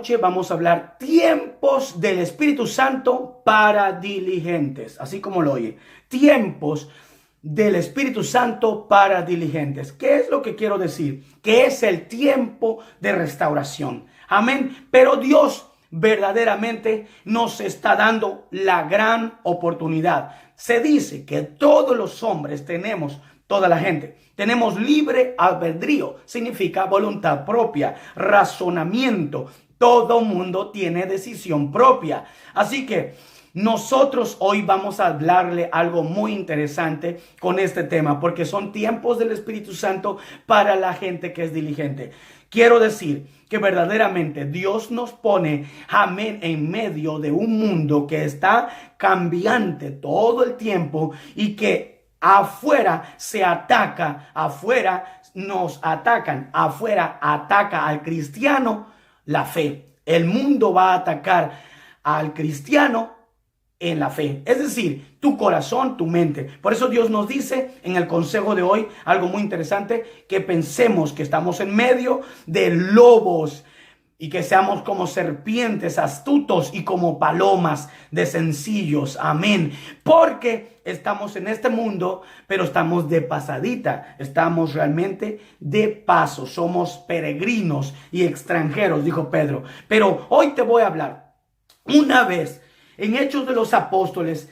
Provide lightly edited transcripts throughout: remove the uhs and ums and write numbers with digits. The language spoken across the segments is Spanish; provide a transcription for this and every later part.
Noche vamos a hablar tiempos del Espíritu Santo para diligentes, así como lo oye, tiempos del Espíritu Santo para diligentes. ¿Qué es lo que quiero decir? Que es el tiempo de restauración. Amén. Pero Dios verdaderamente nos está dando la gran oportunidad. Se dice que todos los hombres tenemos, toda la gente, tenemos libre albedrío. Significa voluntad propia, razonamiento. Todo mundo tiene decisión propia. Así que nosotros hoy vamos a hablarle algo muy interesante con este tema, porque son tiempos del Espíritu Santo para la gente que es diligente. Quiero decir que verdaderamente Dios nos pone, amén, en medio de un mundo que está cambiante todo el tiempo y que afuera se ataca, afuera nos atacan, afuera ataca al cristiano la fe. El mundo va a atacar al cristiano en la fe, es decir, tu corazón, tu mente. Por eso Dios nos dice en el consejo de hoy algo muy interesante, que pensemos que estamos en medio de lobos y que seamos como serpientes astutos y como palomas de sencillos. Amén. Porque estamos en este mundo, pero estamos de pasadita. Estamos realmente de paso. Somos peregrinos y extranjeros, dijo Pedro. Pero hoy te voy a hablar una vez en Hechos de los Apóstoles,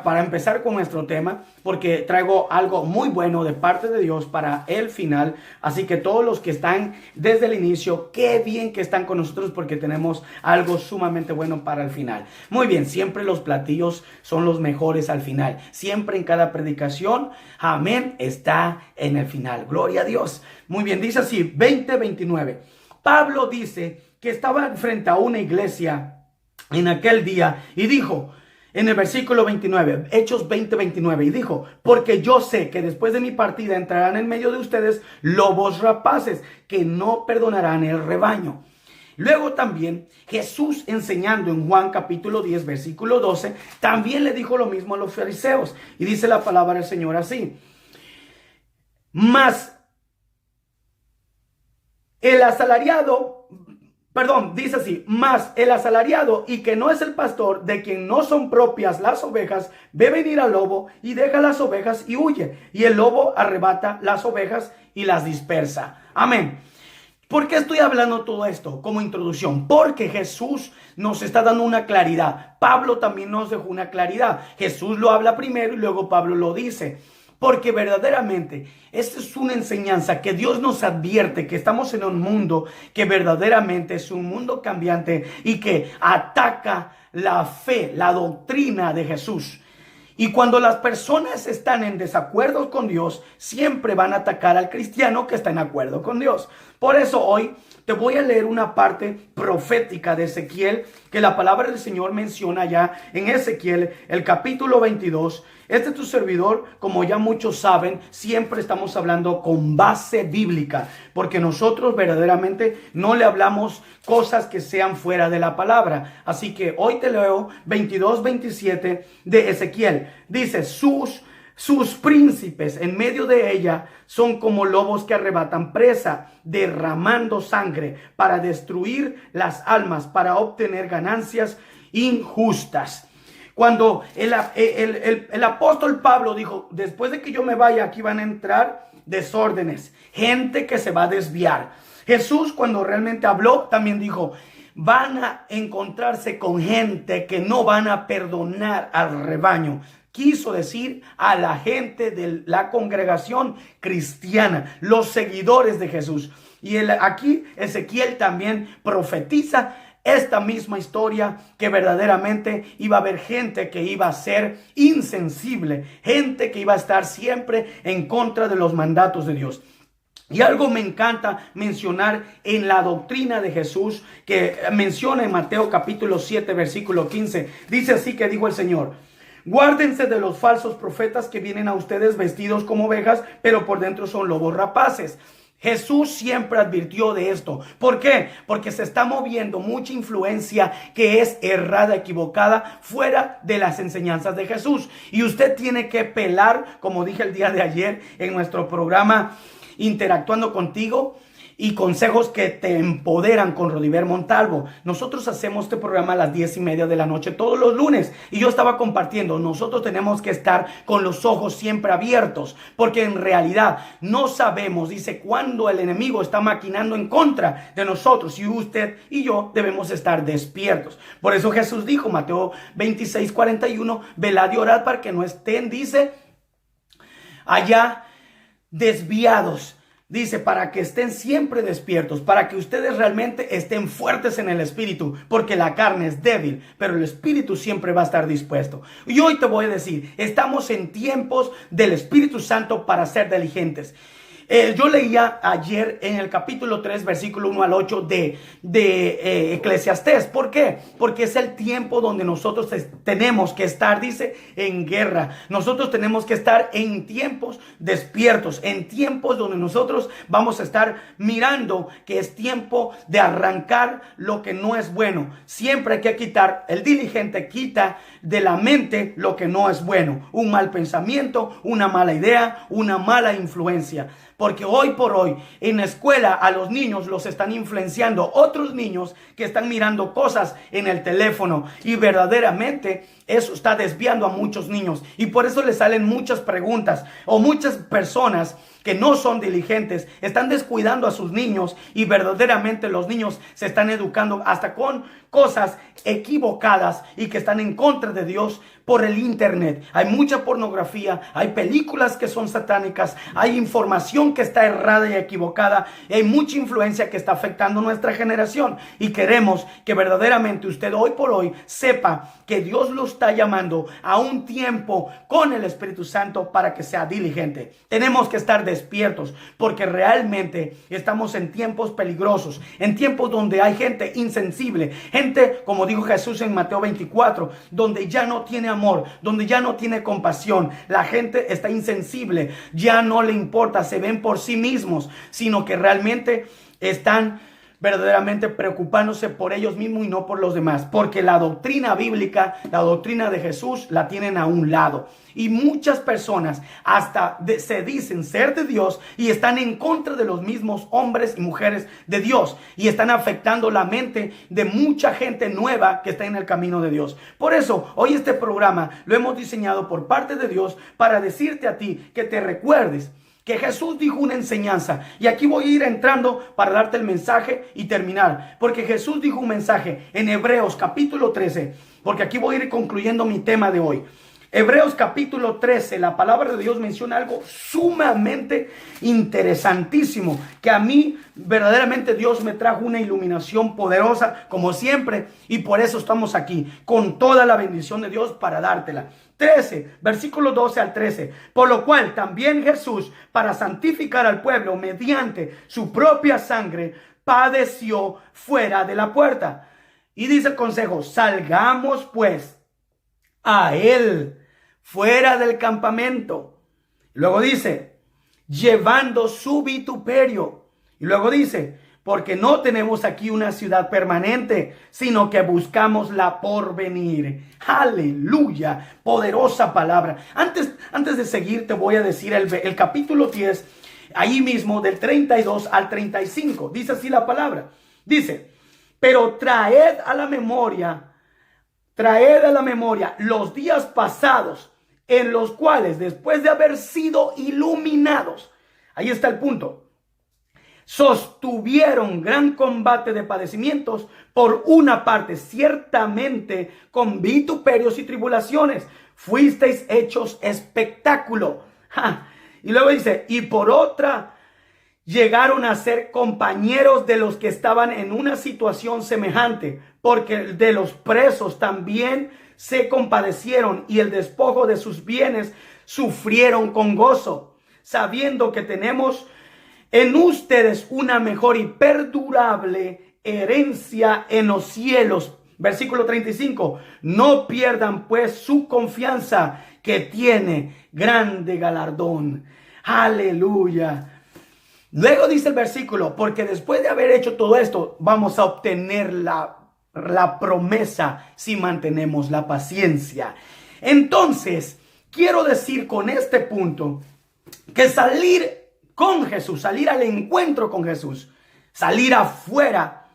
para empezar con nuestro tema, porque traigo algo muy bueno de parte de Dios para el final. Así que todos los que están desde el inicio, qué bien que están con nosotros, porque tenemos algo sumamente bueno para el final. Muy bien, siempre los platillos son los mejores al final. Siempre en cada predicación, amén, está en el final. Gloria a Dios. Muy bien, dice así, 20:29. Pablo dice que estaba frente a una iglesia en aquel día y dijo, en el versículo 29, Hechos 20:29, y dijo, porque yo sé que después de mi partida entrarán en medio de ustedes lobos rapaces que no perdonarán el rebaño. Luego también Jesús, enseñando en Juan capítulo 10, versículo 12, también le dijo lo mismo a los fariseos, y dice la palabra del Señor así: dice así, mas el asalariado y que no es el pastor, de quien no son propias las ovejas, ve venir al lobo y deja las ovejas y huye. Y el lobo arrebata las ovejas y las dispersa. Amén. ¿Por qué estoy hablando todo esto como introducción? Porque Jesús nos está dando una claridad. Pablo también nos dejó una claridad. Jesús lo habla primero y luego Pablo lo dice. Porque verdaderamente esta es una enseñanza que Dios nos advierte, que estamos en un mundo que verdaderamente es un mundo cambiante y que ataca la fe, la doctrina de Jesús. Y cuando las personas están en desacuerdo con Dios, siempre van a atacar al cristiano que está en acuerdo con Dios. Por eso hoy te voy a leer una parte profética de Ezequiel, que la palabra del Señor menciona ya en Ezequiel, el capítulo 22. Este es tu servidor, como ya muchos saben, siempre estamos hablando con base bíblica, porque nosotros verdaderamente no le hablamos cosas que sean fuera de la palabra. Así que hoy te leo 22:27 de Ezequiel. Dice, sus príncipes en medio de ella son como lobos que arrebatan presa, derramando sangre para destruir las almas, para obtener ganancias injustas. Cuando el apóstol Pablo dijo, después de que yo me vaya, aquí van a entrar desórdenes, gente que se va a desviar. Jesús, cuando realmente habló, también dijo, van a encontrarse con gente que no van a perdonar al rebaño. Quiso decir a la gente de la congregación cristiana, los seguidores de Jesús. Y aquí Ezequiel también profetiza esta misma historia, que verdaderamente iba a haber gente que iba a ser insensible, gente que iba a estar siempre en contra de los mandatos de Dios. Y algo me encanta mencionar en la doctrina de Jesús, que menciona en Mateo capítulo 7, versículo 15. Dice así que dijo el Señor: guárdense de los falsos profetas que vienen a ustedes vestidos como ovejas, pero por dentro son lobos rapaces. Jesús siempre advirtió de esto. ¿Por qué? Porque se está moviendo mucha influencia que es errada, equivocada, fuera de las enseñanzas de Jesús. Y usted tiene que pelar, como dije el día de ayer en nuestro programa Interactuando Contigo, y consejos que te empoderan con Rodiver Montalvo. Nosotros hacemos este programa a las 10:30 de la noche todos los lunes y yo estaba compartiendo, nosotros tenemos que estar con los ojos siempre abiertos porque en realidad no sabemos, dice, cuando el enemigo está maquinando en contra de nosotros, y usted y yo debemos estar despiertos. Por eso Jesús dijo, Mateo 26:41, velad y orad para que no estén, dice, allá desviados. Dice, para que estén siempre despiertos, para que ustedes realmente estén fuertes en el espíritu, porque la carne es débil, pero el espíritu siempre va a estar dispuesto. Y hoy te voy a decir, estamos en tiempos del Espíritu Santo para ser diligentes. Yo leía ayer en el capítulo 3, versículo 1 al 8 de Eclesiastés. ¿Por qué? Porque es el tiempo donde nosotros tenemos que estar, dice, en guerra. Nosotros tenemos que estar en tiempos despiertos, en tiempos donde nosotros vamos a estar mirando que es tiempo de arrancar lo que no es bueno. Siempre hay que quitar, el diligente quita de la mente lo que no es bueno. Un mal pensamiento, una mala idea, una mala influencia. Porque hoy por hoy en la escuela a los niños los están influenciando otros niños que están mirando cosas en el teléfono, y verdaderamente eso está desviando a muchos niños, y por eso les salen muchas preguntas, o muchas personas que no son diligentes están descuidando a sus niños, y verdaderamente los niños se están educando hasta con cosas equivocadas y que están en contra de Dios por el internet. Hay mucha pornografía, hay películas que son satánicas, hay información que está errada y equivocada, y hay mucha influencia que está afectando nuestra generación, y queremos que verdaderamente usted hoy por hoy sepa que Dios lo está llamando a un tiempo con el Espíritu Santo para que sea diligente. Tenemos que estar despiertos porque realmente estamos en tiempos peligrosos, en tiempos donde hay gente insensible, gente, como dijo Jesús en Mateo 24, donde ya no tiene amor, donde ya no tiene compasión. La gente está insensible, ya no le importa, se ven por sí mismos, sino que realmente están verdaderamente preocupándose por ellos mismos y no por los demás, porque la doctrina bíblica, la doctrina de Jesús, la tienen a un lado. Y muchas personas hasta se dicen ser de Dios y están en contra de los mismos hombres y mujeres de Dios, y están afectando la mente de mucha gente nueva que está en el camino de Dios. Por eso hoy este programa lo hemos diseñado por parte de Dios para decirte a ti que te recuerdes que Jesús dijo una enseñanza, y aquí voy a ir entrando para darte el mensaje y terminar, porque Jesús dijo un mensaje en Hebreos capítulo 13, porque aquí voy a ir concluyendo mi tema de hoy. Hebreos capítulo 13, la palabra de Dios menciona algo sumamente interesantísimo, que a mí verdaderamente Dios me trajo una iluminación poderosa, como siempre, y por eso estamos aquí, con toda la bendición de Dios para dártela. 13, versículo 12 al 13. Por lo cual también Jesús, para santificar al pueblo mediante su propia sangre, padeció fuera de la puerta. Y dice el consejo, salgamos pues a él fuera del campamento. Luego dice, llevando su vituperio. Y luego dice, porque no tenemos aquí una ciudad permanente, sino que buscamos la porvenir. Aleluya, poderosa palabra. Antes de seguir te voy a decir el capítulo 10, ahí mismo del 32 al 35. Dice así la palabra. Dice, pero traed a la memoria los días pasados, en los cuales después de haber sido iluminados, ahí está el punto, sostuvieron gran combate de padecimientos, por una parte ciertamente con vituperios y tribulaciones, fuisteis hechos espectáculo. Y luego dice, y por otra llegaron a ser compañeros de los que estaban en una situación semejante, porque de los presos también se compadecieron, y el despojo de sus bienes sufrieron con gozo, sabiendo que tenemos en ustedes una mejor y perdurable herencia en los cielos. Versículo 35. No pierdan pues su confianza, que tiene grande galardón. Aleluya. Luego dice el versículo, porque después de haber hecho todo esto, vamos a obtener la promesa si mantenemos la paciencia. Entonces, quiero decir con este punto que salir con Jesús, salir al encuentro con Jesús, salir afuera,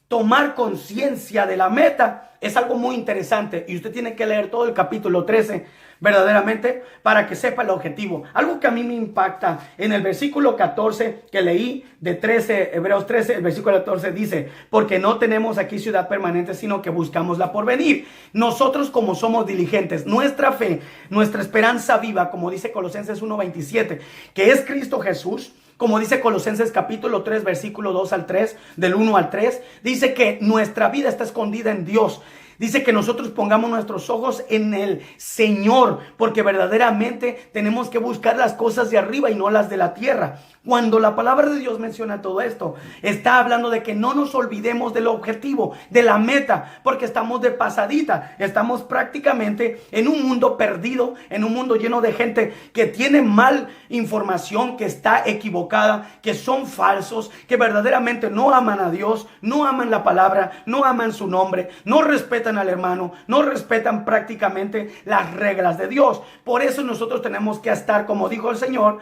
tomar conciencia de la meta, es algo muy interesante. Y usted tiene que leer todo el capítulo 13 verdaderamente para que sepa el objetivo. Algo que a mí me impacta en el versículo 14 que leí de 13, Hebreos 13, el versículo 14 dice: porque no tenemos aquí ciudad permanente, sino que buscamos la porvenir. Nosotros, como somos diligentes, nuestra fe, nuestra esperanza viva, como dice Colosenses 1:27, que es Cristo Jesús, como dice Colosenses capítulo 3, versículo 2 al 3, del 1 al 3, dice que nuestra vida está escondida en Dios. Dice que nosotros pongamos nuestros ojos en el Señor, porque verdaderamente tenemos que buscar las cosas de arriba y no las de la tierra. Cuando la palabra de Dios menciona todo esto, está hablando de que no nos olvidemos del objetivo, de la meta, porque estamos de pasadita. Estamos prácticamente en un mundo perdido, en un mundo lleno de gente que tiene mal información, que está equivocada, que son falsos, que verdaderamente no aman a Dios, no aman la palabra, no aman su nombre, no respetan al hermano, no respetan prácticamente las reglas de Dios. Por eso nosotros tenemos que estar, como dijo el Señor,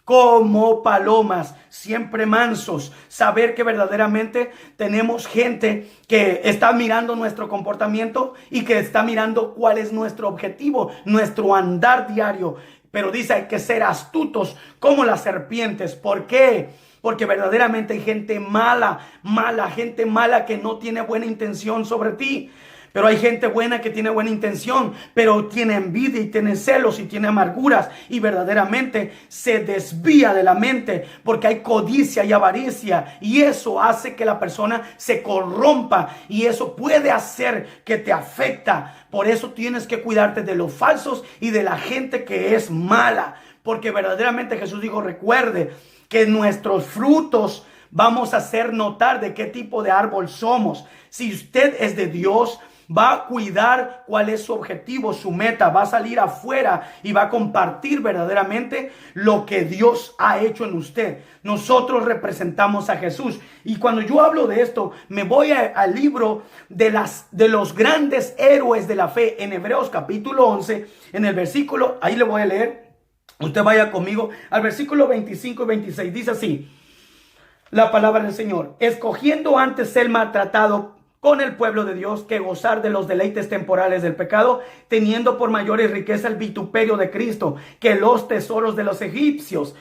como palomas, siempre mansos. Saber que verdaderamente tenemos gente que está mirando nuestro comportamiento y que está mirando cuál es nuestro objetivo, nuestro andar diario. Pero dice, hay que ser astutos como las serpientes. ¿Por qué? Porque verdaderamente hay gente mala, gente mala que no tiene buena intención sobre ti. Pero hay gente buena que tiene buena intención, pero tiene envidia y tiene celos y tiene amarguras y verdaderamente se desvía de la mente porque hay codicia y avaricia, y eso hace que la persona se corrompa y eso puede hacer que te afecta. Por eso tienes que cuidarte de los falsos y de la gente que es mala, porque verdaderamente Jesús dijo, recuerde que nuestros frutos vamos a hacer notar de qué tipo de árbol somos. Si usted es de Dios, va a cuidar cuál es su objetivo, su meta, va a salir afuera y va a compartir verdaderamente lo que Dios ha hecho en usted. Nosotros representamos a Jesús. Y cuando yo hablo de esto, me voy al libro de los grandes héroes de la fe, en Hebreos capítulo 11, en el versículo, ahí le voy a leer, usted vaya conmigo, al versículo 25 y 26, dice así, la palabra del Señor: escogiendo antes ser maltratado con el pueblo de Dios que gozar de los deleites temporales del pecado, teniendo por mayores riqueza el vituperio de Cristo que los tesoros de los egipcios,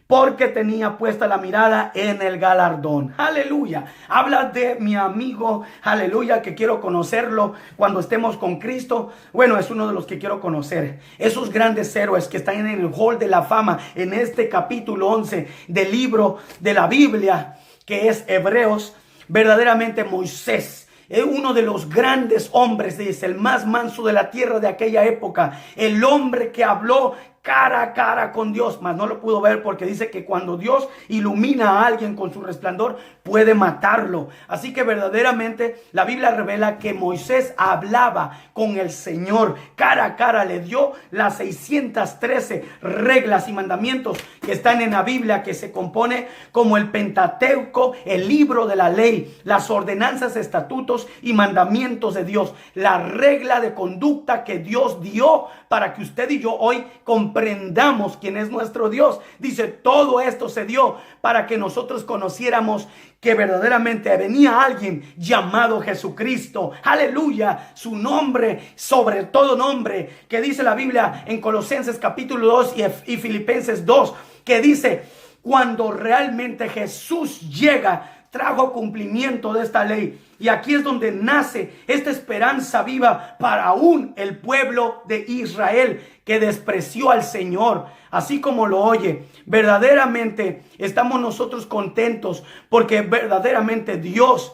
porque tenía puesta la mirada en el galardón. Aleluya. Habla de mi amigo, aleluya, que quiero conocerlo cuando estemos con Cristo. Bueno, es uno de los que quiero conocer. Esos grandes héroes que están en el hall de la fama, en este capítulo 11 del libro de la Biblia, que es Hebreos. Verdaderamente Moisés es uno de los grandes hombres, dice, el más manso de la tierra de aquella época, el hombre que habló cara a cara con Dios, mas no lo pudo ver porque dice que cuando Dios ilumina a alguien con su resplandor, puede matarlo. Así que verdaderamente la Biblia revela que Moisés hablaba con el Señor cara a cara, le dio las 613 reglas y mandamientos que están en la Biblia, que se compone como el Pentateuco, el libro de la ley, las ordenanzas, estatutos y mandamientos de Dios, la regla de conducta que Dios dio para que usted y yo hoy comprendamos quién es nuestro Dios. Dice, todo esto se dio para que nosotros conociéramos que verdaderamente venía alguien llamado Jesucristo. Aleluya, su nombre sobre todo nombre, que dice la Biblia en Colosenses capítulo 2 y Filipenses 2, que dice, cuando realmente Jesús llega, trajo cumplimiento de esta ley. Y aquí es donde nace esta esperanza viva para aún el pueblo de Israel que despreció al Señor. Así como lo oye, verdaderamente estamos nosotros contentos porque verdaderamente Dios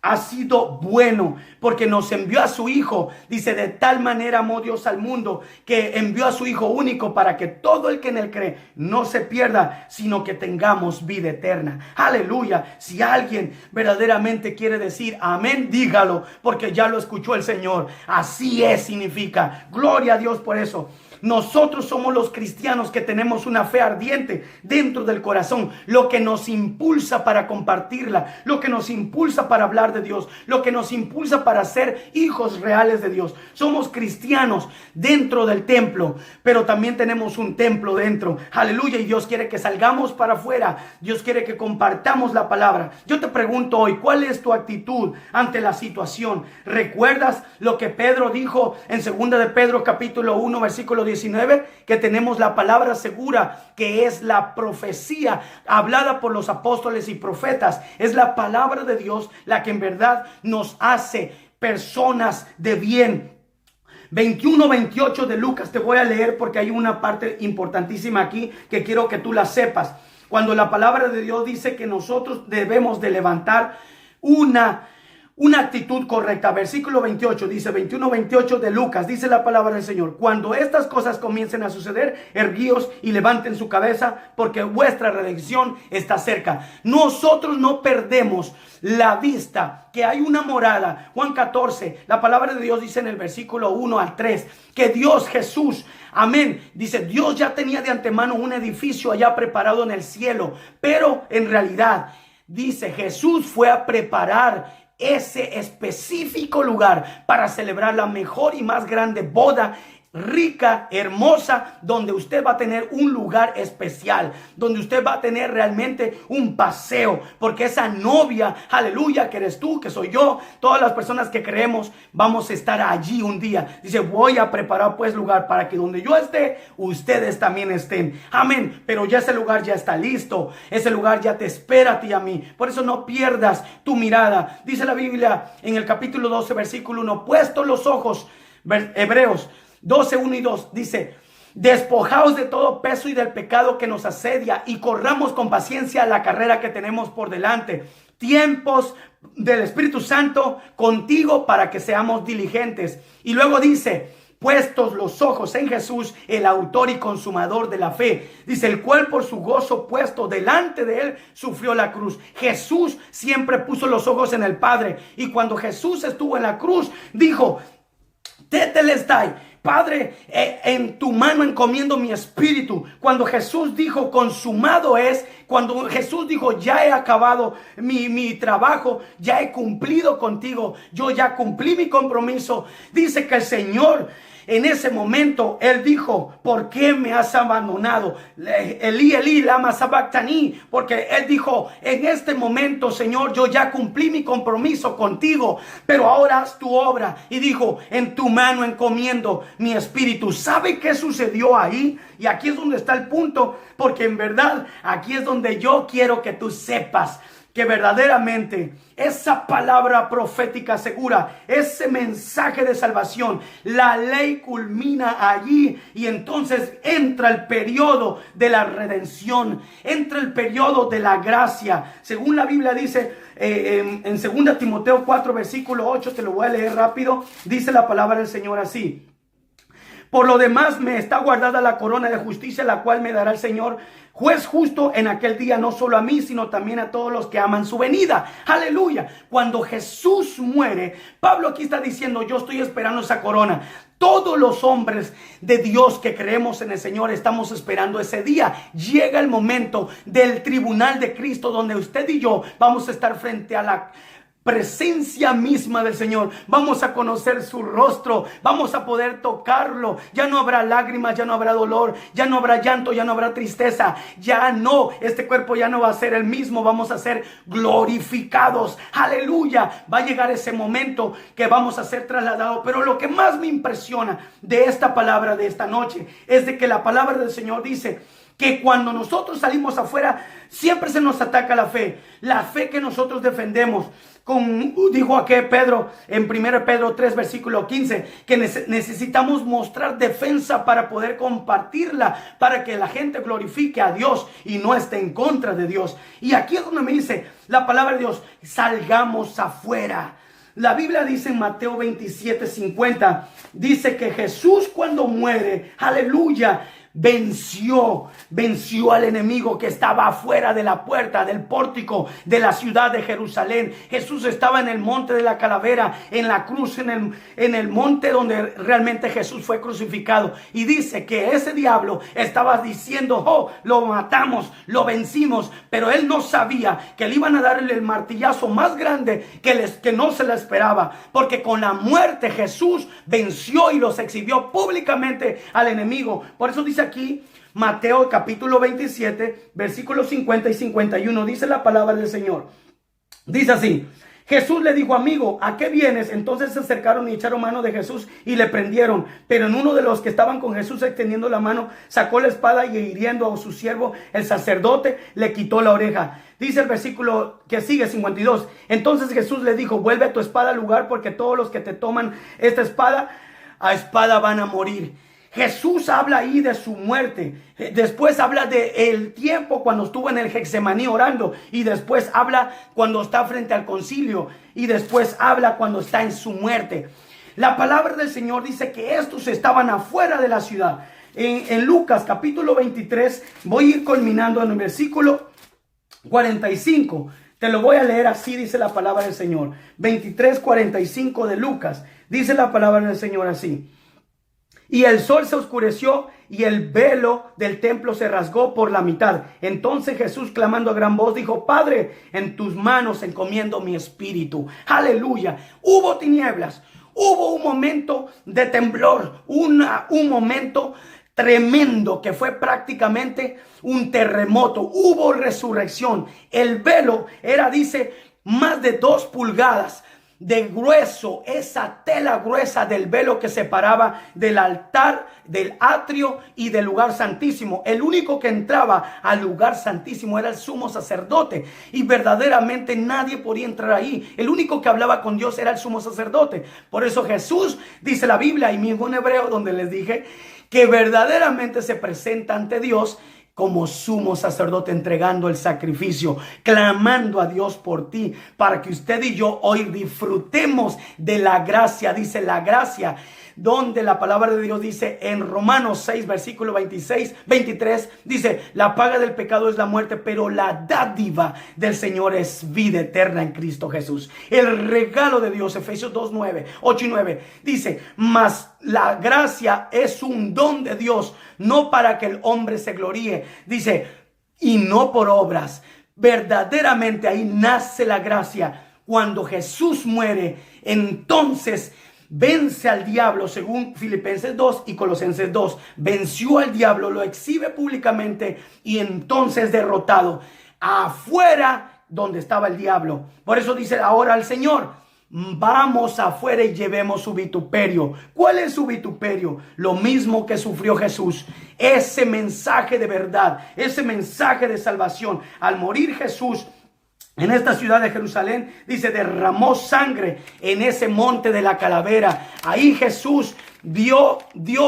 ha sido bueno, porque nos envió a su Hijo. Dice, de tal manera amó Dios al mundo que envió a su Hijo único para que todo el que en él cree no se pierda, sino que tengamos vida eterna. Aleluya. Si alguien verdaderamente quiere decir amén, dígalo, porque ya lo escuchó el Señor. Así es, significa. Gloria a Dios por eso. Nosotros somos los cristianos que tenemos una fe ardiente dentro del corazón, lo que nos impulsa para compartirla, lo que nos impulsa para hablar de Dios, lo que nos impulsa para ser hijos reales de Dios. Somos cristianos dentro del templo, pero también tenemos un templo dentro. Aleluya. Y Dios quiere que salgamos para afuera. Dios quiere que compartamos la palabra. Yo te pregunto hoy, ¿cuál es tu actitud ante la situación? ¿Recuerdas lo que Pedro dijo en 2 de Pedro capítulo 1 versículo 19? Que tenemos la palabra segura, que es la profecía hablada por los apóstoles y profetas. Es la palabra de Dios la que en verdad nos hace personas de bien. 21-28 de Lucas, te voy a leer porque hay una parte importantísima aquí que quiero que tú la sepas. Cuando la palabra de Dios dice que nosotros debemos de levantar una actitud correcta. Versículo 28 dice, 21-28 de Lucas, dice la palabra del Señor: cuando estas cosas comiencen a suceder, erguíos y levanten su cabeza, porque vuestra redención está cerca. Nosotros no perdemos la vista que hay una morada. Juan 14, la palabra de Dios dice en el versículo 1 al 3, que Dios Jesús, amén, dice, Dios ya tenía de antemano un edificio allá preparado en el cielo, pero en realidad, dice, Jesús fue a preparar ese específico lugar para celebrar la mejor y más grande boda, rica, hermosa, donde usted va a tener un lugar especial, donde usted va a tener realmente un paseo, porque esa novia, aleluya, que eres tú, que soy yo, todas las personas que creemos, vamos a estar allí un día. Dice, voy a preparar pues lugar para que donde yo esté, ustedes también estén. Amén. Pero ya ese lugar ya está listo, ese lugar ya te espera a ti y a mí. Por eso no pierdas tu mirada. Dice la Biblia en el capítulo 12, versículo 1, puestos los ojos, Hebreos 12, 1 y 2, dice, despojaos de todo peso y del pecado que nos asedia y corramos con paciencia la carrera que tenemos por delante. Tiempos del Espíritu Santo contigo para que seamos diligentes. Y luego dice, puestos los ojos en Jesús, el autor y consumador de la fe. Dice, el cual por su gozo puesto delante de él sufrió la cruz. Jesús siempre puso los ojos en el Padre. Y cuando Jesús estuvo en la cruz, dijo, Tetelestai, Padre, en tu mano encomiendo mi espíritu. Cuando Jesús dijo consumado es, cuando Jesús dijo ya he acabado mi trabajo, ya he cumplido contigo, yo ya cumplí mi compromiso, dice que el Señor en ese momento, él dijo, ¿por qué me has abandonado? Elí, Elí, lama sabactani. Porque él dijo, en este momento, Señor, yo ya cumplí mi compromiso contigo, pero ahora haz tu obra. Y dijo, en tu mano encomiendo mi espíritu. ¿Sabe qué sucedió ahí? Y aquí es donde está el punto, porque en verdad, aquí es donde yo quiero que tú sepas que verdaderamente esa palabra profética segura, ese mensaje de salvación, la ley culmina allí y entonces entra el periodo de la redención, entra el periodo de la gracia. Según la Biblia dice en 2 Timoteo 4 versículo 8, te lo voy a leer rápido, dice la palabra del Señor así: por lo demás me está guardada la corona de justicia, la cual me dará el Señor, juez justo, en aquel día, no solo a mí, sino también a todos los que aman su venida. Aleluya. Cuando Jesús muere, Pablo aquí está diciendo, yo estoy esperando esa corona. Todos los hombres de Dios que creemos en el Señor estamos esperando ese día. Llega el momento del tribunal de Cristo, donde usted y yo vamos a estar frente a la presencia misma del Señor. Vamos a conocer su rostro, vamos a poder tocarlo. Ya no habrá lágrimas, ya no habrá dolor, ya no habrá llanto, ya no habrá tristeza, ya no, este cuerpo ya no va a ser el mismo, vamos a ser glorificados. Aleluya. Va a llegar ese momento que vamos a ser trasladados. Pero lo que más me impresiona de esta palabra de esta noche es de que la palabra del Señor dice que cuando nosotros salimos afuera siempre se nos ataca la fe que nosotros defendemos. Dijo aquí Pedro en 1 Pedro 3 versículo 15 que necesitamos mostrar defensa para poder compartirla, para que la gente glorifique a Dios y no esté en contra de Dios. Y aquí es donde me dice la palabra de Dios, salgamos afuera. La Biblia dice en Mateo 27:50, dice que Jesús cuando muere, aleluya, venció al enemigo que estaba afuera de la puerta, del pórtico de la ciudad de Jerusalén. Jesús estaba en el monte de la calavera, en la cruz, en el monte donde realmente Jesús fue crucificado. Y dice que ese diablo estaba diciendo, oh, lo matamos, lo vencimos, pero él no sabía que le iban a darle el martillazo más grande que no se le esperaba, porque con la muerte Jesús venció y los exhibió públicamente al enemigo. Por eso dice aquí Mateo capítulo 27 versículos 50 y 51, dice la palabra del Señor. Dice así: Jesús le dijo, amigo, ¿a qué vienes? Entonces se acercaron y echaron mano de Jesús y le prendieron. Pero en uno de los que estaban con Jesús extendiendo la mano, sacó la espada y hiriendo a su siervo, el sacerdote, le quitó la oreja. Dice el versículo que sigue, 52. Entonces Jesús le dijo, vuelve a tu espada al lugar, porque todos los que te toman esta espada, a espada van a morir. Jesús habla ahí de su muerte. Después habla de el tiempo cuando estuvo en el Getsemaní orando. Y después habla cuando está frente al concilio. Y después habla cuando está en su muerte. La palabra del Señor dice que estos estaban afuera de la ciudad. En Lucas capítulo 23, voy a ir culminando en el versículo 45. Te lo voy a leer así, dice la palabra del Señor. 23:45 de Lucas. Dice la palabra del Señor así: y el sol se oscureció y el velo del templo se rasgó por la mitad. Entonces Jesús, clamando a gran voz, dijo, Padre, en tus manos encomiendo mi espíritu. Aleluya. Hubo tinieblas, hubo un momento de temblor, un momento tremendo que fue prácticamente un terremoto. Hubo resurrección. El velo era, dice, más de 2 pulgadas de grueso, esa tela gruesa del velo que separaba del altar, del atrio y del lugar santísimo. El único que entraba al lugar santísimo era el sumo sacerdote, y verdaderamente nadie podía entrar ahí. El único que hablaba con Dios era el sumo sacerdote. Por eso Jesús, dice la Biblia, y mismo en Hebreo, donde les dije que verdaderamente se presenta ante Dios como sumo sacerdote, entregando el sacrificio, clamando a Dios por ti, para que usted y yo hoy disfrutemos de la gracia. Dice la gracia, donde la palabra de Dios dice en Romanos 6, versículo 23, dice, la paga del pecado es la muerte, pero la dádiva del Señor es vida eterna en Cristo Jesús. El regalo de Dios, Efesios 8 y 9, dice, mas la gracia es un don de Dios, no para que el hombre se gloríe. Dice, y no por obras. Verdaderamente ahí nace la gracia. Cuando Jesús muere, entonces vence al diablo, según Filipenses 2 y Colosenses 2. Venció al diablo, lo exhibe públicamente y entonces derrotado. Afuera donde estaba el diablo. Por eso dice ahora el Señor, vamos afuera y llevemos su vituperio. ¿Cuál es su vituperio? Lo mismo que sufrió Jesús. Ese mensaje de verdad, ese mensaje de salvación. Al morir Jesús en esta ciudad de Jerusalén, dice, derramó sangre en ese monte de la calavera. Ahí Jesús dio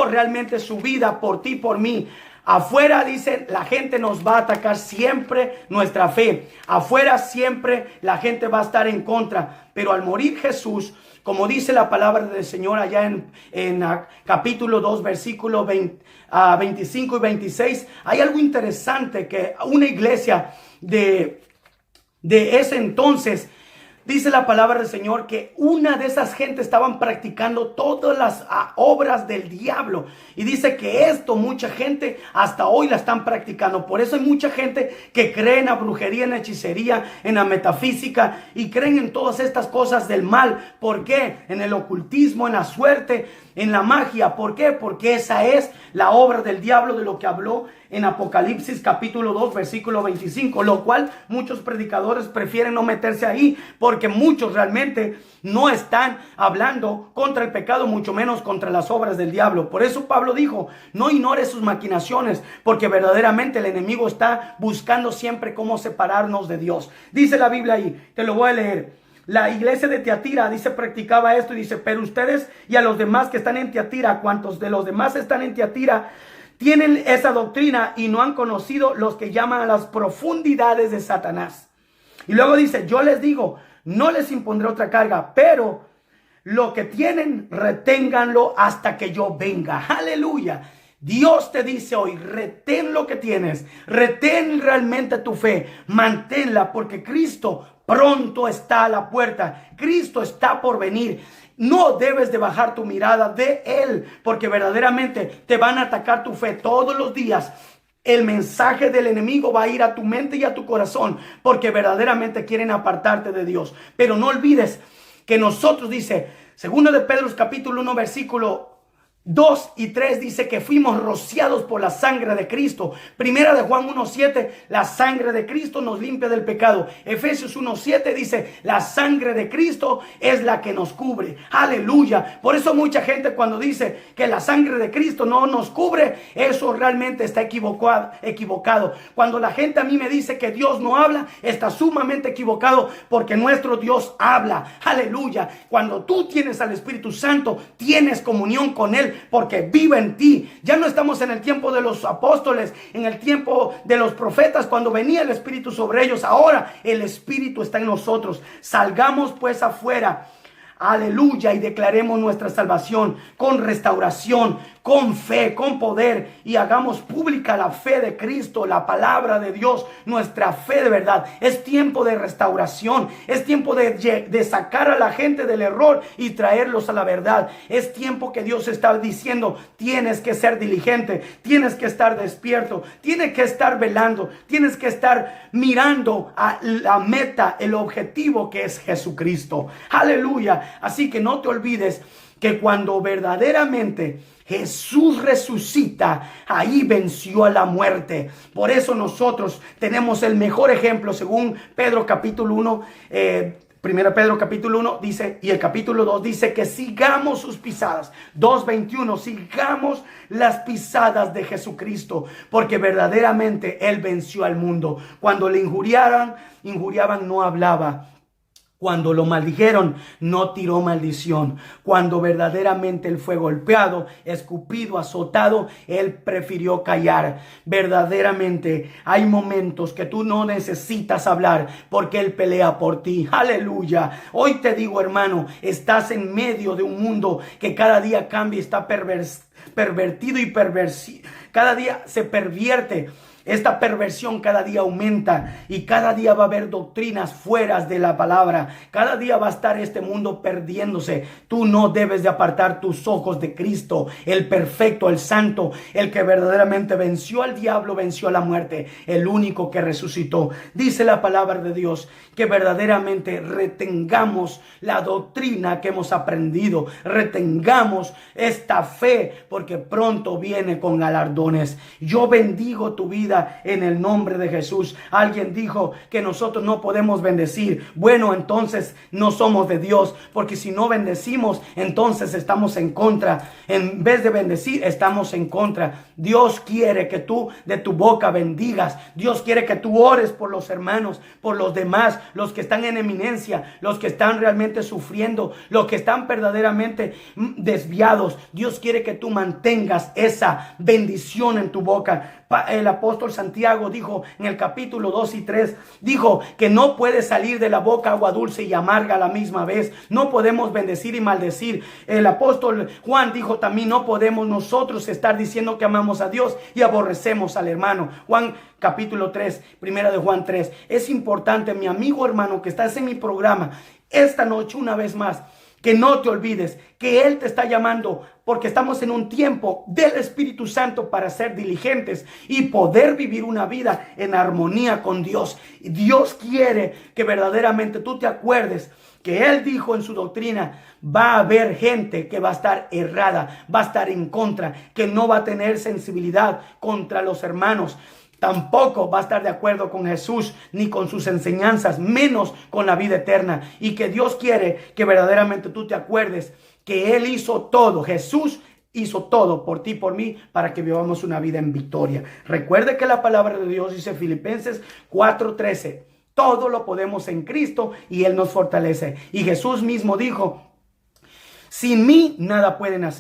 realmente su vida por ti, por mí. Afuera, dice, la gente nos va a atacar siempre nuestra fe. Afuera siempre la gente va a estar en contra. Pero al morir Jesús, como dice la palabra del Señor allá en capítulo 2, versículos 25 y 26, hay algo interesante que una iglesia de ese entonces, dice la palabra del Señor que una de esas gentes estaban practicando todas las obras del diablo. Y dice que esto mucha gente hasta hoy la están practicando. Por eso hay mucha gente que cree en la brujería, en la hechicería, en la metafísica y creen en todas estas cosas del mal. ¿Por qué? En el ocultismo, en la suerte, en la magia. ¿Por qué? Porque esa es la obra del diablo, de lo que habló en Apocalipsis capítulo 2 versículo 25, lo cual muchos predicadores prefieren no meterse ahí, porque muchos realmente no están hablando contra el pecado, mucho menos contra las obras del diablo. Por eso Pablo dijo, no ignores sus maquinaciones, porque verdaderamente el enemigo está buscando siempre cómo separarnos de Dios. Dice la Biblia ahí, te lo voy a leer. La iglesia de Tiatira, dice, practicaba esto y dice, pero ustedes y a los demás que están en Tiatira, cuantos de los demás están en Tiatira, tienen esa doctrina y no han conocido los que llaman a las profundidades de Satanás. Y luego dice, yo les digo, no les impondré otra carga, pero lo que tienen, reténganlo hasta que yo venga. Aleluya. Dios te dice hoy, retén lo que tienes, retén realmente tu fe, manténla porque Cristo pronto está a la puerta, Cristo está por venir. No debes de bajar tu mirada de Él, porque verdaderamente te van a atacar tu fe todos los días. El mensaje del enemigo va a ir a tu mente y a tu corazón, porque verdaderamente quieren apartarte de Dios. Pero no olvides que nosotros, dice, segundo de Pedro capítulo 1 versículo 2 y 3 dice que fuimos rociados por la sangre de Cristo. Primera de Juan 1:7, la sangre de Cristo nos limpia del pecado. Efesios 1:7 dice, la sangre de Cristo es la que nos cubre. Aleluya. Por eso mucha gente cuando dice que la sangre de Cristo no nos cubre, eso realmente está equivocado. Cuando la gente a mí me dice que Dios no habla, está sumamente equivocado, porque nuestro Dios habla. Aleluya. Cuando tú tienes al Espíritu Santo, tienes comunión con Él, porque vive en ti. Ya no estamos en el tiempo de los apóstoles, en el tiempo de los profetas, cuando venía el Espíritu sobre ellos. Ahora el Espíritu está en nosotros. Salgamos pues afuera, aleluya, y declaremos nuestra salvación con restauración, con fe, con poder, y hagamos pública la fe de Cristo, la palabra de Dios, nuestra fe de verdad. Es tiempo de restauración, es tiempo de sacar a la gente del error y traerlos a la verdad. Es tiempo que Dios está diciendo, tienes que ser diligente, tienes que estar despierto, tienes que estar velando, tienes que estar mirando a la meta, el objetivo que es Jesucristo. Aleluya. Así que no te olvides que cuando verdaderamente Jesús resucita, ahí venció a la muerte. Por eso nosotros tenemos el mejor ejemplo, según Pedro capítulo 1, 1 Pedro capítulo 1 dice, y el capítulo 2 dice que sigamos sus pisadas. 2:21, sigamos las pisadas de Jesucristo, porque verdaderamente Él venció al mundo. Cuando le injuriaban, no hablaba. Cuando lo maldijeron, no tiró maldición. Cuando verdaderamente él fue golpeado, escupido, azotado, él prefirió callar. Verdaderamente hay momentos que tú no necesitas hablar porque él pelea por ti. Aleluya. Hoy te digo, hermano, estás en medio de un mundo que cada día cambia y está pervertido y perversivo. Cada día se pervierte. Esta perversión cada día aumenta y cada día va a haber doctrinas fuera de la palabra. Cada día va a estar este mundo perdiéndose. Tú no debes de apartar tus ojos de Cristo, el perfecto, el santo, el que verdaderamente venció al diablo, venció a la muerte, el único que resucitó. Dice la palabra de Dios que verdaderamente retengamos la doctrina que hemos aprendido, retengamos esta fe, porque pronto viene con galardones. Yo bendigo tu vida en el nombre de Jesús. Alguien dijo que nosotros no podemos bendecir. Bueno, entonces no somos de Dios, porque si no bendecimos, entonces estamos en contra. En vez de bendecir, estamos en contra. Dios quiere que tú de tu boca bendigas. Dios quiere que tú ores por los hermanos, por los demás, los que están en eminencia, los que están realmente sufriendo, los que están verdaderamente desviados. Dios quiere que tú mantengas esa bendición en tu boca. El apóstol Santiago dijo en el capítulo 2 y 3, dijo que no puede salir de la boca agua dulce y amarga a la misma vez. No podemos bendecir y maldecir. El apóstol Juan dijo también, no podemos nosotros estar diciendo que amamos a Dios y aborrecemos al hermano. Juan capítulo 3, primera de Juan 3. Es importante, mi amigo hermano, que estás en mi programa esta noche una vez más, que no te olvides que Él te está llamando, porque estamos en un tiempo del Espíritu Santo para ser diligentes y poder vivir una vida en armonía con Dios. Dios quiere que verdaderamente tú te acuerdes que Él dijo en su doctrina, va a haber gente que va a estar errada, va a estar en contra, que no va a tener sensibilidad contra los hermanos. Tampoco va a estar de acuerdo con Jesús ni con sus enseñanzas, menos con la vida eterna. Y que Dios quiere que verdaderamente tú te acuerdes que Él hizo todo. Jesús hizo todo por ti y por mí para que vivamos una vida en victoria. Recuerde que la palabra de Dios dice Filipenses 4:13. Todo lo podemos en Cristo y Él nos fortalece. Y Jesús mismo dijo, sin mí nada pueden hacer.